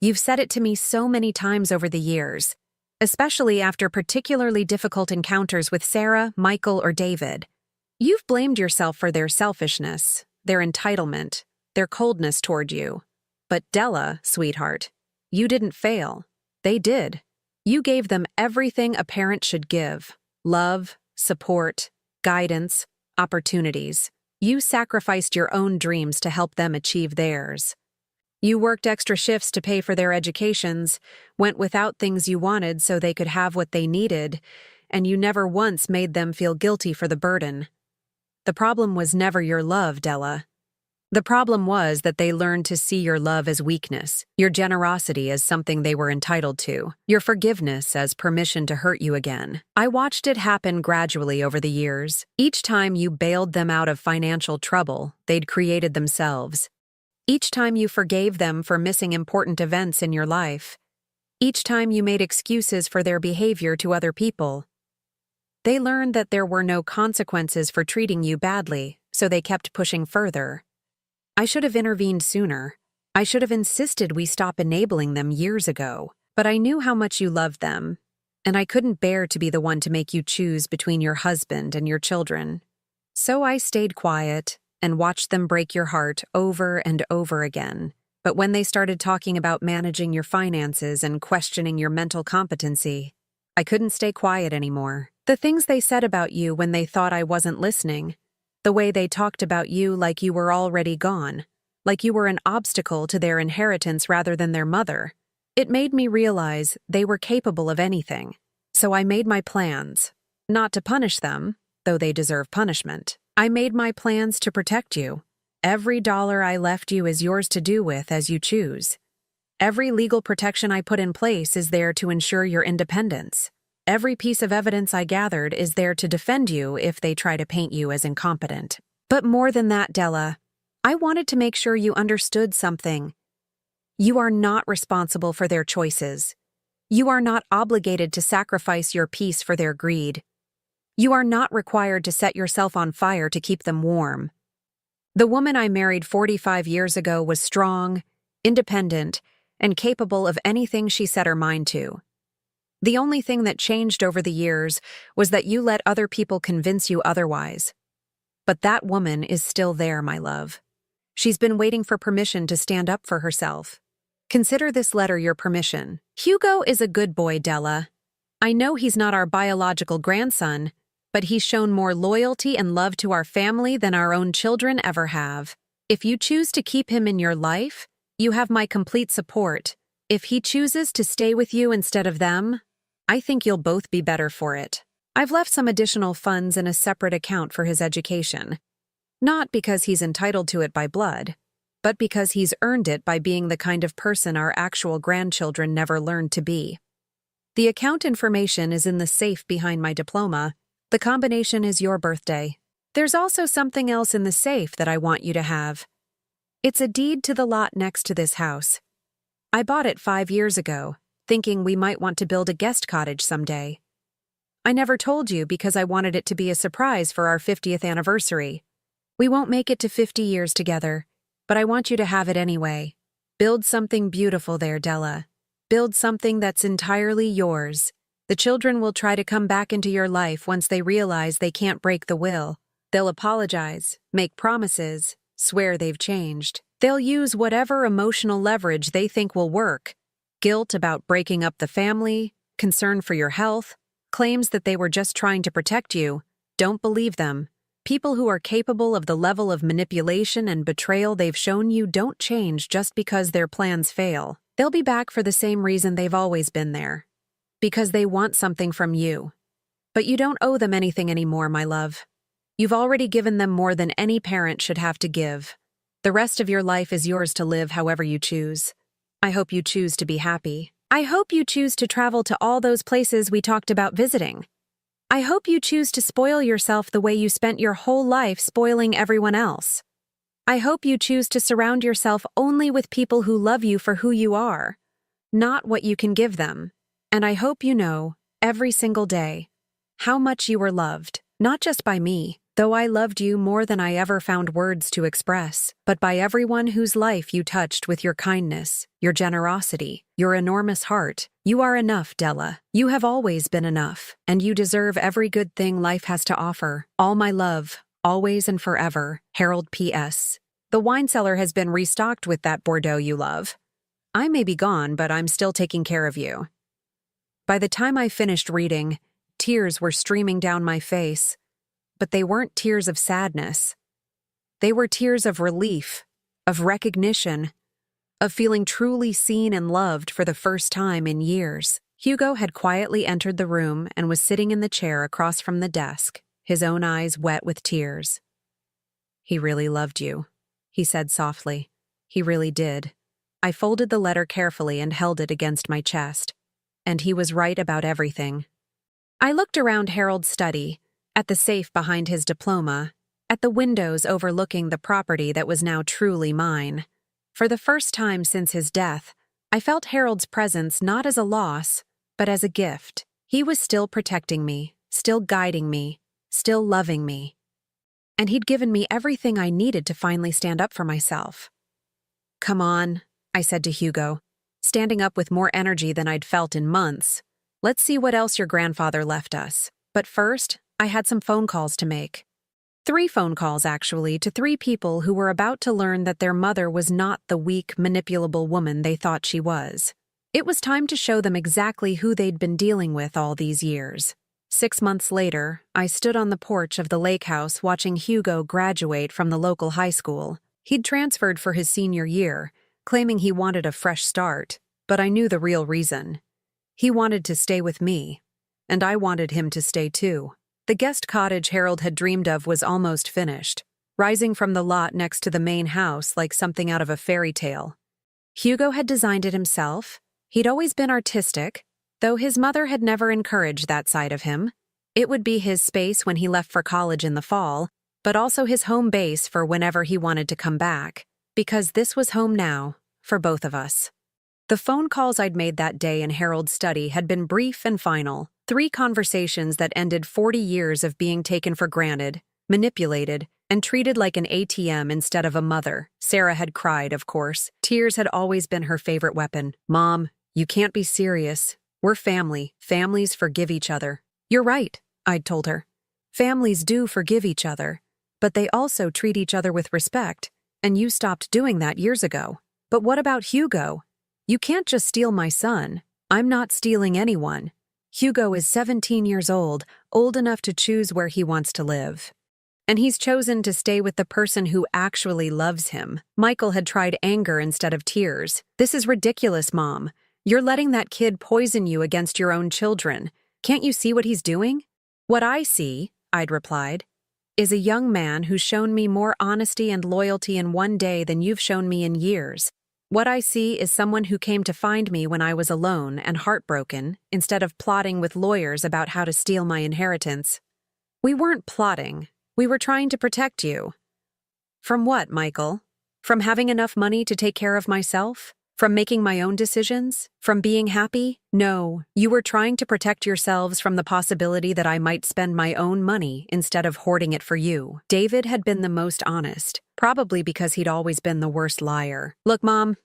You've said it to me so many times over the years, especially after particularly difficult encounters with Sarah, Michael, or David. You've blamed yourself for their selfishness, their entitlement, their coldness toward you. But Della, sweetheart, you didn't fail. They did. You gave them everything a parent should give: love, support, guidance, opportunities. You sacrificed your own dreams to help them achieve theirs. You worked extra shifts to pay for their educations, went without things you wanted so they could have what they needed, and you never once made them feel guilty for the burden. The problem was never your love, Della. The problem was that they learned to see your love as weakness, your generosity as something they were entitled to, your forgiveness as permission to hurt you again. I watched it happen gradually over the years. Each time you bailed them out of financial trouble they'd created themselves. Each time you forgave them for missing important events in your life. Each time you made excuses for their behavior to other people. They learned that there were no consequences for treating you badly, so they kept pushing further. I should have intervened sooner. I should have insisted we stop enabling them years ago. But I knew how much you loved them, and I couldn't bear to be the one to make you choose between your husband and your children. So I stayed quiet and watched them break your heart over and over again. But when they started talking about managing your finances and questioning your mental competency, I couldn't stay quiet anymore. The things they said about you when they thought I wasn't listening, the way they talked about you like you were already gone, like you were an obstacle to their inheritance rather than their mother, it made me realize they were capable of anything. So I made my plans, not to punish them, though they deserve punishment. I made my plans to protect you. Every dollar I left you is yours to do with as you choose. Every legal protection I put in place is there to ensure your independence. Every piece of evidence I gathered is there to defend you if they try to paint you as incompetent. But more than that, Della, I wanted to make sure you understood something. You are not responsible for their choices. You are not obligated to sacrifice your peace for their greed. You are not required to set yourself on fire to keep them warm. The woman I married 45 years ago was strong, independent, and capable of anything she set her mind to. The only thing that changed over the years was that you let other people convince you otherwise. But that woman is still there, my love. She's been waiting for permission to stand up for herself. Consider this letter your permission. Hugo is a good boy, Della. I know he's not our biological grandson, but he's shown more loyalty and love to our family than our own children ever have. If you choose to keep him in your life, you have my complete support. If he chooses to stay with you instead of them, I think you'll both be better for it. I've left some additional funds in a separate account for his education. Not because he's entitled to it by blood, but because he's earned it by being the kind of person our actual grandchildren never learned to be. The account information is in the safe behind my diploma. The combination is your birthday. There's also something else in the safe that I want you to have. It's a deed to the lot next to this house. I bought it 5 years ago, thinking we might want to build a guest cottage someday. I never told you because I wanted it to be a surprise for our 50th anniversary. We won't make it to 50 years together, but I want you to have it anyway. Build something beautiful there, Della. Build something that's entirely yours. The children will try to come back into your life once they realize they can't break the will. They'll apologize, make promises, swear they've changed. They'll use whatever emotional leverage they think will work. Guilt about breaking up the family, concern for your health, claims that they were just trying to protect you. Don't believe them. People who are capable of the level of manipulation and betrayal they've shown you don't change just because their plans fail. They'll be back for the same reason they've always been there. Because they want something from you. But you don't owe them anything anymore, my love. You've already given them more than any parent should have to give. The rest of your life is yours to live however you choose. I hope you choose to be happy. I hope you choose to travel to all those places we talked about visiting. I hope you choose to spoil yourself the way you spent your whole life spoiling everyone else. I hope you choose to surround yourself only with people who love you for who you are, not what you can give them. And I hope you know, every single day, how much you were loved, not just by me, though I loved you more than I ever found words to express, but by everyone whose life you touched with your kindness, your generosity, your enormous heart. You are enough, Della. You have always been enough, and you deserve every good thing life has to offer. All my love, always and forever, Harold P.S. The wine cellar has been restocked with that Bordeaux you love. I may be gone, but I'm still taking care of you. By the time I finished reading, tears were streaming down my face, but they weren't tears of sadness. They were tears of relief, of recognition, of feeling truly seen and loved for the first time in years. Hugo had quietly entered the room and was sitting in the chair across from the desk, his own eyes wet with tears. "He really loved you," he said softly. "He really did." I folded the letter carefully and held it against my chest. And he was right about everything. I looked around Harold's study, at the safe behind his diploma, at the windows overlooking the property that was now truly mine. For the first time since his death, I felt Harold's presence not as a loss, but as a gift. He was still protecting me, still guiding me, still loving me. And he'd given me everything I needed to finally stand up for myself. "Come on," I said to Hugo, standing up with more energy than I'd felt in months. "Let's see what else your grandfather left us." But first, I had some phone calls to make. 3 phone calls, actually, to 3 people who were about to learn that their mother was not the weak, manipulable woman they thought she was. It was time to show them exactly who they'd been dealing with all these years. 6 months later, I stood on the porch of the lake house watching Hugo graduate from the local high school. He'd transferred for his senior year, claiming he wanted a fresh start, but I knew the real reason. He wanted to stay with me, and I wanted him to stay too. The guest cottage Harold had dreamed of was almost finished, rising from the lot next to the main house like something out of a fairy tale. Hugo had designed it himself. He'd always been artistic, though his mother had never encouraged that side of him. It would be his space when he left for college in the fall, but also his home base for whenever he wanted to come back, because this was home now, for both of us. The phone calls I'd made that day in Harold's study had been brief and final. 3 conversations that ended 40 years of being taken for granted, manipulated, And treated like an ATM instead of a mother. Sarah had cried, of course. Tears had always been her favorite weapon. Mom, you can't be serious. We're family. Families forgive each other. You're right, I'd told her. Families do forgive each other, but they also treat each other with respect, and you stopped doing that years ago. But what about Hugo? You can't just steal my son. I'm not stealing anyone. Hugo is 17 years old enough to choose where he wants to live. And he's chosen to stay with the person who actually loves him. Michael had tried anger instead of tears. This is ridiculous, Mom. You're letting that kid poison you against your own children. Can't you see what he's doing? What I see, I'd replied, is a young man who's shown me more honesty and loyalty in one day than you've shown me in years. What I see is someone who came to find me when I was alone and heartbroken, instead of plotting with lawyers about how to steal my inheritance. We weren't plotting. We were trying to protect you. From what, Michael? From having enough money to take care of myself? From making my own decisions? From being happy? No, you were trying to protect yourselves from the possibility that I might spend my own money instead of hoarding it for you. David had been the most honest, probably because he'd always been the worst liar. Look, Mom,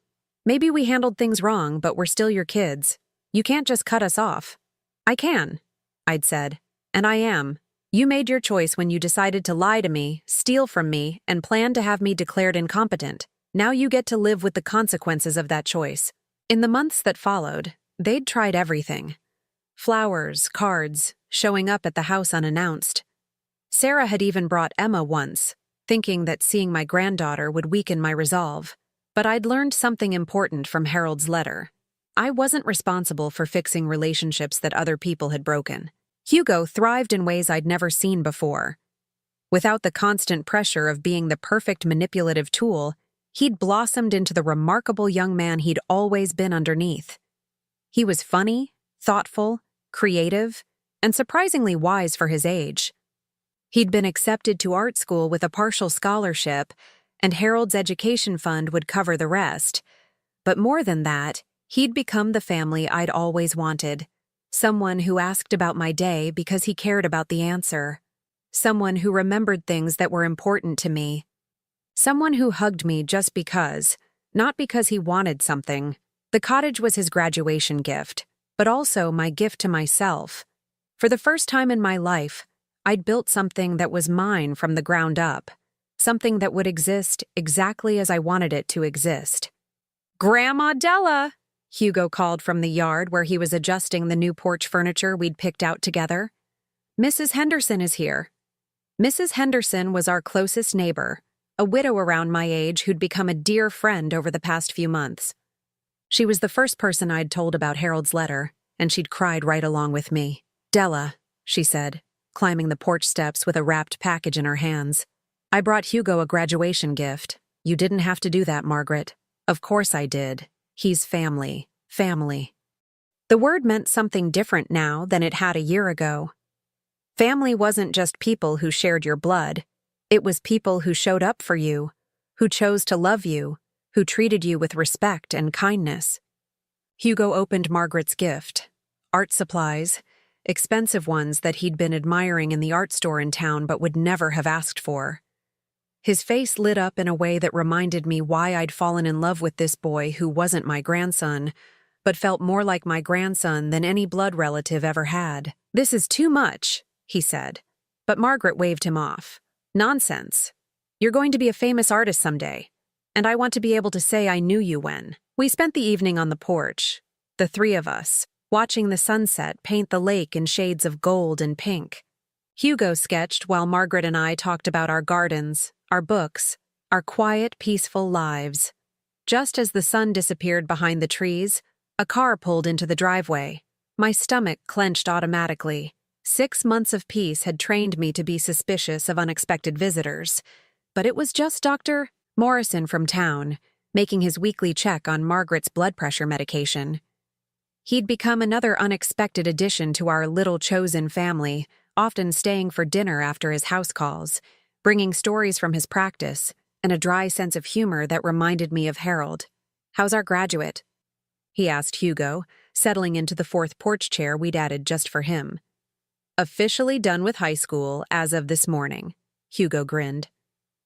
maybe we handled things wrong, but we're still your kids. You can't just cut us off. I can, I'd said, and I am. You made your choice when you decided to lie to me, steal from me, and plan to have me declared incompetent. Now you get to live with the consequences of that choice. In the months that followed, they'd tried everything. Flowers, cards, showing up at the house unannounced. Sarah had even brought Emma once, thinking that seeing my granddaughter would weaken my resolve. But I'd learned something important from Harold's letter. I wasn't responsible for fixing relationships that other people had broken. Hugo thrived in ways I'd never seen before. Without the constant pressure of being the perfect manipulative tool, he'd blossomed into the remarkable young man he'd always been underneath. He was funny, thoughtful, creative, and surprisingly wise for his age. He'd been accepted to art school with a partial scholarship, and Harold's education fund would cover the rest. But more than that, he'd become the family I'd always wanted. Someone who asked about my day because he cared about the answer. Someone who remembered things that were important to me. Someone who hugged me just because, not because he wanted something. The cottage was his graduation gift, but also my gift to myself. For the first time in my life, I'd built something that was mine from the ground up. Something that would exist exactly as I wanted it to exist. "Grandma Della!" Hugo called from the yard where he was adjusting the new porch furniture we'd picked out together. "Mrs. Henderson is here." Mrs. Henderson was our closest neighbor, a widow around my age who'd become a dear friend over the past few months. She was the first person I'd told about Harold's letter, and she'd cried right along with me. "Della," she said, climbing the porch steps with a wrapped package in her hands. "I brought Hugo a graduation gift. You didn't have to do that, Margaret." "Of course I did. He's family. Family." The word meant something different now than it had a year ago. Family wasn't just people who shared your blood. It was people who showed up for you, who chose to love you, who treated you with respect and kindness. Hugo opened Margaret's gift. Art supplies, expensive ones that he'd been admiring in the art store in town but would never have asked for. His face lit up in a way that reminded me why I'd fallen in love with this boy who wasn't my grandson, but felt more like my grandson than any blood relative ever had. "This is too much," he said, but Margaret waved him off. "Nonsense. You're going to be a famous artist someday, and I want to be able to say I knew you when." We spent the evening on the porch, the three of us, watching the sunset paint the lake in shades of gold and pink. Hugo sketched while Margaret and I talked about our gardens, our books, our quiet, peaceful lives. Just as the sun disappeared behind the trees, a car pulled into the driveway. My stomach clenched automatically. 6 months of peace had trained me to be suspicious of unexpected visitors. But it was just Dr. Morrison from town, making his weekly check on Margaret's blood pressure medication. He'd become another unexpected addition to our little chosen family, often staying for dinner after his house calls, bringing stories from his practice, and a dry sense of humor that reminded me of Harold. "How's our graduate?" he asked Hugo, settling into the fourth porch chair we'd added just for him. "Officially done with high school as of this morning," Hugo grinned.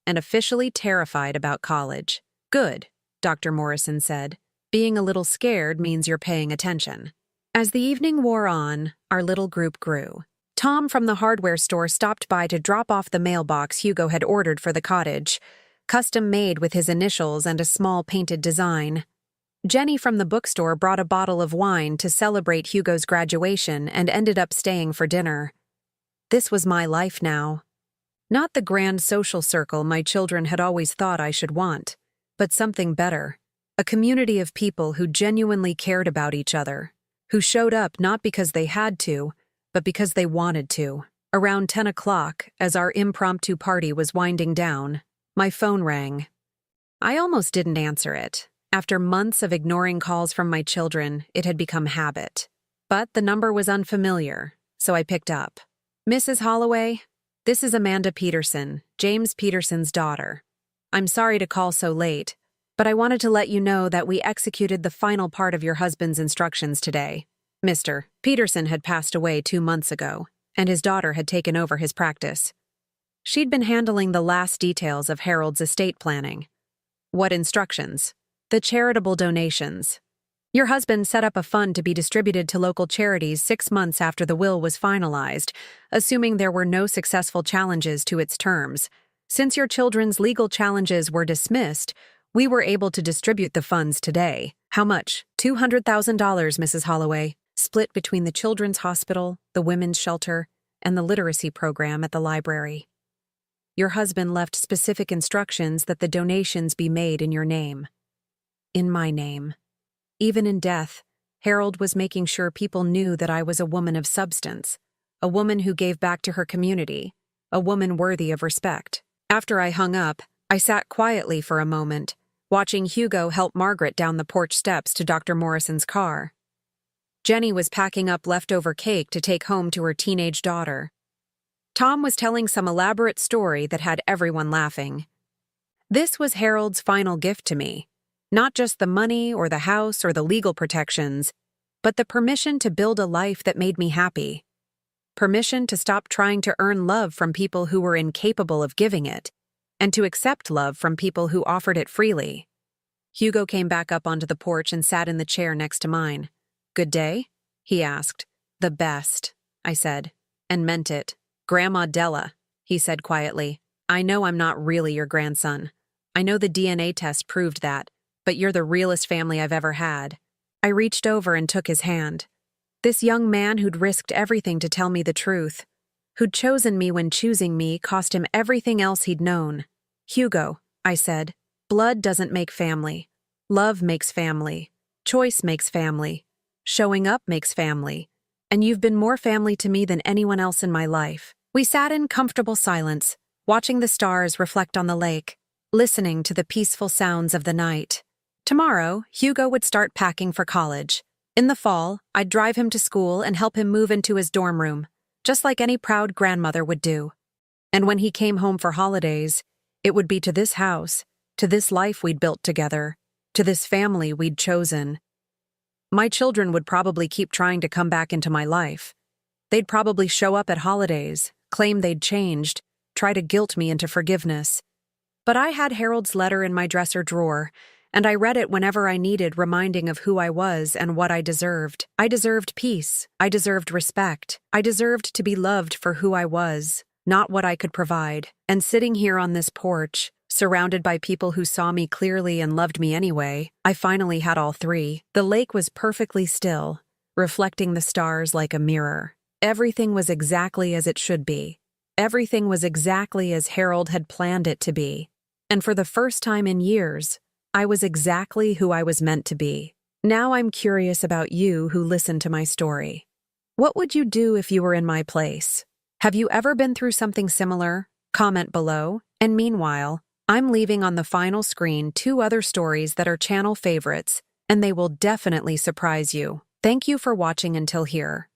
and officially terrified about college. Good, Dr. Morrison said. Being a little scared means you're paying attention. As the evening wore on, our little group grew. Tom from the hardware store stopped by to drop off the mailbox Hugo had ordered for the cottage, custom made with his initials and a small painted design. Jenny from the bookstore brought a bottle of wine to celebrate Hugo's graduation and ended up staying for dinner. This was my life now. Not the grand social circle my children had always thought I should want, but something better. A community of people who genuinely cared about each other, who showed up not because they had to, but because they wanted to. Around 10 o'clock, as our impromptu party was winding down, my phone rang. I almost didn't answer it. After months of ignoring calls from my children, it had become habit. But the number was unfamiliar, so I picked up. Mrs. Holloway, this is Amanda Peterson, James Peterson's daughter. I'm sorry to call so late, but I wanted to let you know that we executed the final part of your husband's instructions today. Mr. Peterson had passed away 2 months ago, and his daughter had taken over his practice. She'd been handling the last details of Harold's estate planning. What instructions? The charitable donations. Your husband set up a fund to be distributed to local charities 6 months after the will was finalized, assuming there were no successful challenges to its terms. Since your children's legal challenges were dismissed, we were able to distribute the funds today. How much? $200,000, Mrs. Holloway, split between the Children's Hospital, the Women's Shelter, and the literacy program at the library. Your husband left specific instructions that the donations be made in your name. In my name. Even in death, Harold was making sure people knew that I was a woman of substance, a woman who gave back to her community, a woman worthy of respect. After I hung up, I sat quietly for a moment, watching Hugo help Margaret down the porch steps to Dr. Morrison's car. Jenny was packing up leftover cake to take home to her teenage daughter. Tom was telling some elaborate story that had everyone laughing. This was Harold's final gift to me. Not just the money or the house or the legal protections, but the permission to build a life that made me happy. Permission to stop trying to earn love from people who were incapable of giving it, and to accept love from people who offered it freely. Hugo came back up onto the porch and sat in the chair next to mine. Good day? He asked. The best, I said, and meant it. Grandma Della, he said quietly. I know I'm not really your grandson. I know the DNA test proved that, but you're the realest family I've ever had. I reached over and took his hand. This young man who'd risked everything to tell me the truth, who'd chosen me when choosing me, cost him everything else he'd known. Hugo, I said, blood doesn't make family. Love makes family. Choice makes family. Showing up makes family. And you've been more family to me than anyone else in my life. We sat in comfortable silence, watching the stars reflect on the lake, listening to the peaceful sounds of the night. Tomorrow, Hugo would start packing for college. In the fall, I'd drive him to school and help him move into his dorm room, just like any proud grandmother would do. And when he came home for holidays, it would be to this house, to this life we'd built together, to this family we'd chosen. My children would probably keep trying to come back into my life. They'd probably show up at holidays, claim they'd changed, try to guilt me into forgiveness. But I had Harold's letter in my dresser drawer, and I read it whenever I needed reminding of who I was and what I deserved. I deserved peace. I deserved respect. I deserved to be loved for who I was, not what I could provide. And sitting here on this porch, surrounded by people who saw me clearly and loved me anyway, I finally had all three. The lake was perfectly still, reflecting the stars like a mirror. Everything was exactly as it should be. Everything was exactly as Harold had planned it to be. And for the first time in years, I was exactly who I was meant to be. Now I'm curious about you who listened to my story. What would you do if you were in my place? Have you ever been through something similar? Comment below. And meanwhile, I'm leaving on the final screen 2 other stories that are channel favorites, and they will definitely surprise you. Thank you for watching until here.